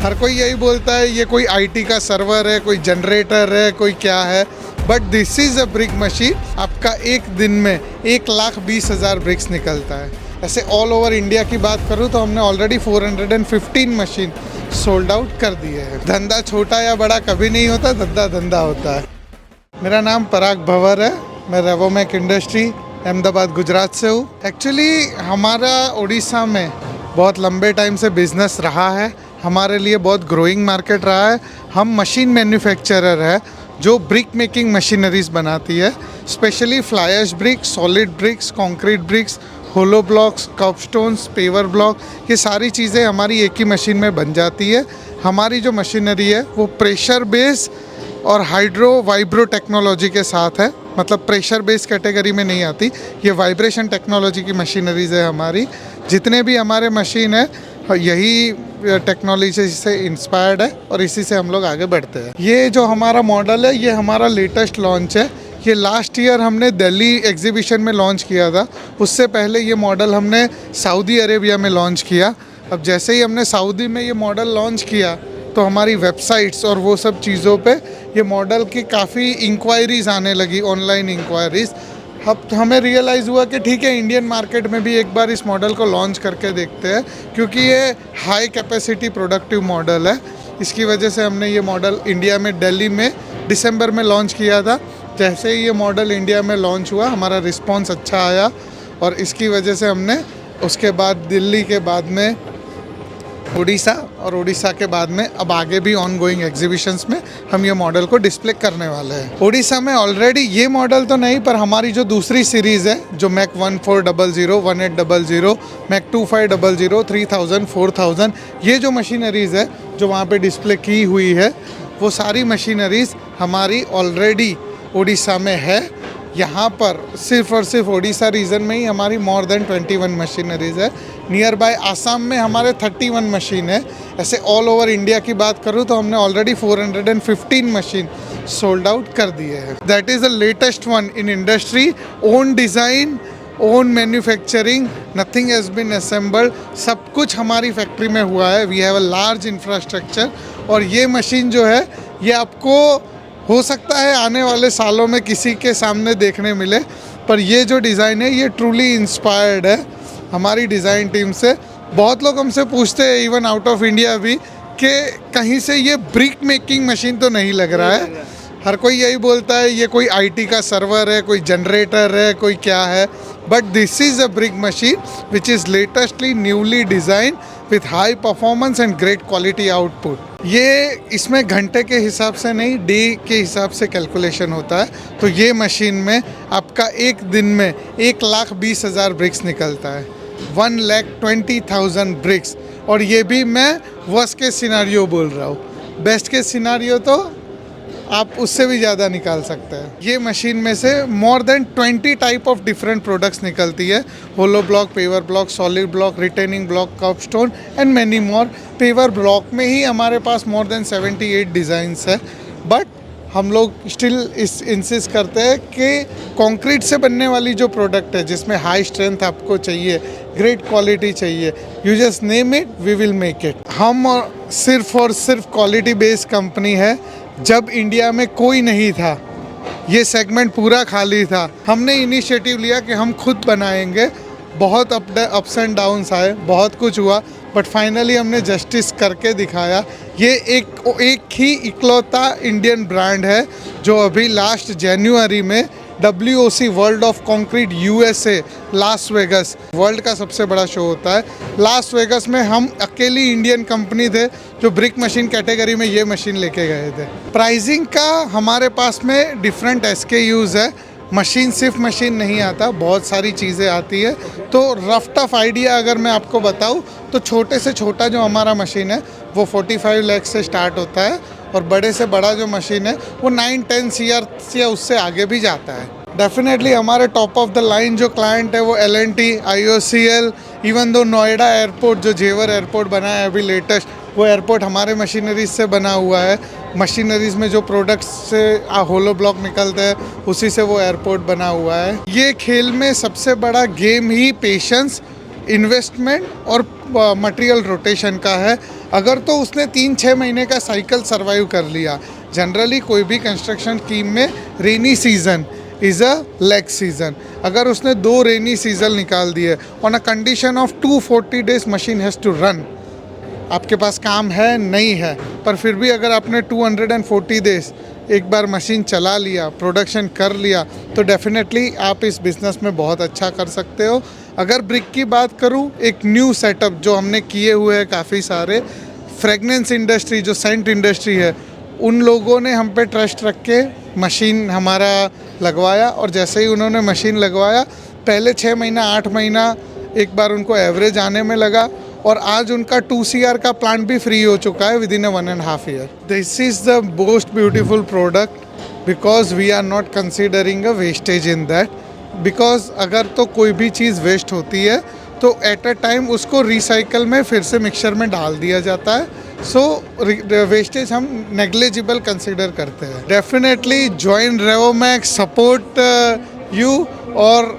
हर कोई यही बोलता है ये कोई आईटी का सर्वर है, कोई जनरेटर है, कोई क्या है, but this is a brick machine. आपका एक दिन में 1,20,000 ब्रिक्स निकलता है। ऐसे ऑल ओवर इंडिया की बात करूँ तो हमने ऑलरेडी 415 मशीन सोल्ड आउट कर दिए हैं। धंधा छोटा या बड़ा कभी नहीं होता, धंधा धंधा होता है। मेरा नाम पराग भंवर है, मैं रेवोमेक इंडस्ट्री अहमदाबाद गुजरात से हूँ। एक्चुअली हमारा उड़ीसा में बहुत लंबे टाइम से बिजनेस रहा है, हमारे लिए बहुत ग्रोइंग मार्केट रहा है। हम मशीन मैन्युफैक्चरर है जो ब्रिक मेकिंग मशीनरीज बनाती है, specially fly ash bricks, solid bricks, concrete bricks, hollow blocks, cup stones, paver block, ये सारी चीज़ें हमारी एक ही मशीन में बन जाती है। हमारी जो मशीनरी है वो प्रेशर बेस और हाइड्रो वाइब्रो टेक्नोलॉजी के साथ है, मतलब प्रेशर बेस कैटेगरी में नहीं आती, ये वाइब्रेशन टेक्नोलॉजी की मशीनरीज है हमारी। जितने भी हमारे मशीन है यही टेक्नोलॉजी से इंस्पायर्ड है और इसी से हम लोग आगे बढ़ते हैं। ये जो हमारा मॉडल है ये हमारा लेटेस्ट लॉन्च है। ये लास्ट ईयर हमने दिल्ली एग्जीबिशन में लॉन्च किया था। उससे पहले ये मॉडल हमने सऊदी अरेबिया में लॉन्च किया। अब जैसे ही हमने सऊदी में ये मॉडल लॉन्च किया तो हमारी वेबसाइट्स और वो सब चीज़ों पे ये मॉडल की काफ़ी इंक्वायरीज़ आने लगी, ऑनलाइन इंक्वायरीज़। अब हमें रियलाइज़ हुआ कि ठीक है, इंडियन मार्केट में भी एक बार इस मॉडल को लॉन्च करके देखते हैं, क्योंकि ये हाई कैपेसिटी प्रोडक्टिव मॉडल है। इसकी वजह से हमने ये मॉडल इंडिया में दिल्ली में दिसंबर में लॉन्च किया था। जैसे ही ये मॉडल इंडिया में लॉन्च हुआ हमारा रिस्पॉन्स अच्छा आया और इसकी वजह से हमने उसके बाद दिल्ली के बाद में उड़ीसा और उड़ीसा के बाद में अब आगे भी ऑन गोइंग एग्जीबिशंस में हम ये मॉडल को डिस्प्ले करने वाले हैं। उड़ीसा में ऑलरेडी ये मॉडल तो नहीं, पर हमारी जो दूसरी सीरीज़ है जो मैक 1400, 1800, मैक 2500, 3000, 4000, ये जो मशीनरीज़ है जो वहाँ पे डिस्प्ले की हुई है वो सारी मशीनरीज़ हमारी ऑलरेडी उड़ीसा में है। यहाँ पर सिर्फ और सिर्फ उड़ीसा रीजन में ही हमारी मोर देन 21 मशीनरीज है। नियर बाय आसाम में हमारे 31 मशीन है। ऐसे ऑल ओवर इंडिया की बात करूँ तो हमने ऑलरेडी 415 मशीन सोल्ड आउट कर दिए हैं। That is the latest one in industry. Own design, own manufacturing, nothing has been assembled. सब कुछ हमारी फैक्ट्री में हुआ है। We have a large infrastructure. और ये मशीन जो है ये आपको हो सकता है आने वाले सालों में किसी के सामने देखने मिले, पर ये जो डिज़ाइन है ये ट्रूली इंस्पायर्ड है हमारी डिज़ाइन टीम से। बहुत लोग हमसे पूछते हैं इवन आउट ऑफ इंडिया भी कि कहीं से ये ब्रिक मेकिंग मशीन तो नहीं लग रहा है। हर कोई यही बोलता है ये कोई आईटी का सर्वर है, कोई जनरेटर है, कोई क्या है, but this is a brick machine which is latestly newly design with high performance and great quality output. ये इसमें घंटे के हिसाब से नहीं, डे के हिसाब से कैलकुलेशन होता है। तो ये मशीन में आपका एक दिन में 1,20,000 ब्रिक्स निकलता है, 1,20,000 ब्रिक्स। और ये भी मैं वर्स्ट के सिनारियो बोल रहा हूँ, बेस्ट के सिनारियो तो आप उससे भी ज़्यादा निकाल सकते हैं। ये मशीन में से more than 20 type of different products निकलती है। Hollow block, paver block, solid block, retaining block, cup stone and many more. Paver block में ही हमारे पास मोर देन 78 डिज़ाइंस है। बट हम लोग स्टिल इंसिस्ट करते हैं कि कंक्रीट से बनने वाली जो प्रोडक्ट है जिसमें हाई स्ट्रेंथ आपको चाहिए, ग्रेट क्वालिटी चाहिए, you just name it, we will make it. हम सिर्फ और सिर्फ क्वालिटी बेस्ड कंपनी है। जब इंडिया में कोई नहीं था, ये सेगमेंट पूरा खाली था, हमने इनिशिएटिव लिया कि हम खुद बनाएंगे। बहुत अप्स एंड डाउन्स आए, बहुत कुछ हुआ, बट फाइनली हमने जस्टिस करके दिखाया। ये एक ही इकलौता इंडियन ब्रांड है जो अभी लास्ट जनवरी में WOC world of concrete USA Las Vegas, world का सबसे बड़ा शो होता है, लास वेगस में हम अकेली इंडियन कंपनी थे जो ब्रिक मशीन कैटेगरी में ये मशीन लेके गए थे। प्राइसिंग का हमारे पास में डिफरेंट SKUs है। मशीन सिर्फ मशीन नहीं आता, बहुत सारी चीज़ें आती है। तो रफ टफ आइडिया अगर मैं आपको बताऊँ तो छोटे से छोटा जो हमारा मशीन है वो 45 लाख से स्टार्ट होता है और बड़े से बड़ा जो मशीन है वो 9-10 CR या उससे आगे भी जाता है। डेफिनेटली हमारे टॉप ऑफ द लाइन जो क्लाइंट है वो L&T, IOCL, even though Noida airport जो जेवर एयरपोर्ट बना है अभी लेटेस्ट, वो एयरपोर्ट हमारे मशीनरीज से बना हुआ है। मशीनरीज में जो प्रोडक्ट्स से होलो ब्लॉक निकलते हैं उसी से वो एयरपोर्ट बना हुआ है। ये खेल में सबसे बड़ा गेम ही पेशेंस, इन्वेस्टमेंट और मटेरियल रोटेशन का है। अगर तो उसने 3-6 महीने का साइकिल सर्वाइव कर लिया, जनरली कोई भी कंस्ट्रक्शन टीम में rainy season is a lag season, अगर उसने 2 रेनी सीजन निकाल दिए on a condition of 240 days machine has to run, आपके पास काम है नहीं है, पर फिर भी अगर आपने 240 डेज एक बार मशीन चला लिया, प्रोडक्शन कर लिया, तो डेफिनेटली आप इस बिज़नेस में बहुत अच्छा कर सकते हो। अगर ब्रिक की बात करूं, एक न्यू सेटअप जो हमने किए हुए हैं काफ़ी सारे, फ्रेगनेंस इंडस्ट्री जो सेंट इंडस्ट्री है, उन लोगों ने हम पे ट्रस्ट रख के मशीन हमारा लगवाया, और जैसे ही उन्होंने मशीन लगवाया, पहले 6 महीना 8 महीना एक बार उनको एवरेज आने में लगा, और आज उनका 2 CR का प्लांट भी फ्री हो चुका है within 1.5 year. This is the most beautiful product because we are not considering a wastage in that, because अगर तो कोई भी चीज़ वेस्ट होती है तो एट अ टाइम उसको रिसाइकल में फिर से मिक्सचर में डाल दिया जाता है, सो वेस्टेज हम नेग्लिजिबल कंसिडर करते हैं। Definitely join Revomax, support you, और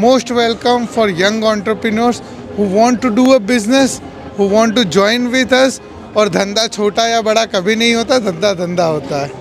most welcome for young entrepreneurs who want to do a business, who want to join with us। और धंधा छोटा या बड़ा कभी नहीं होता, धंधा धंधा होता है।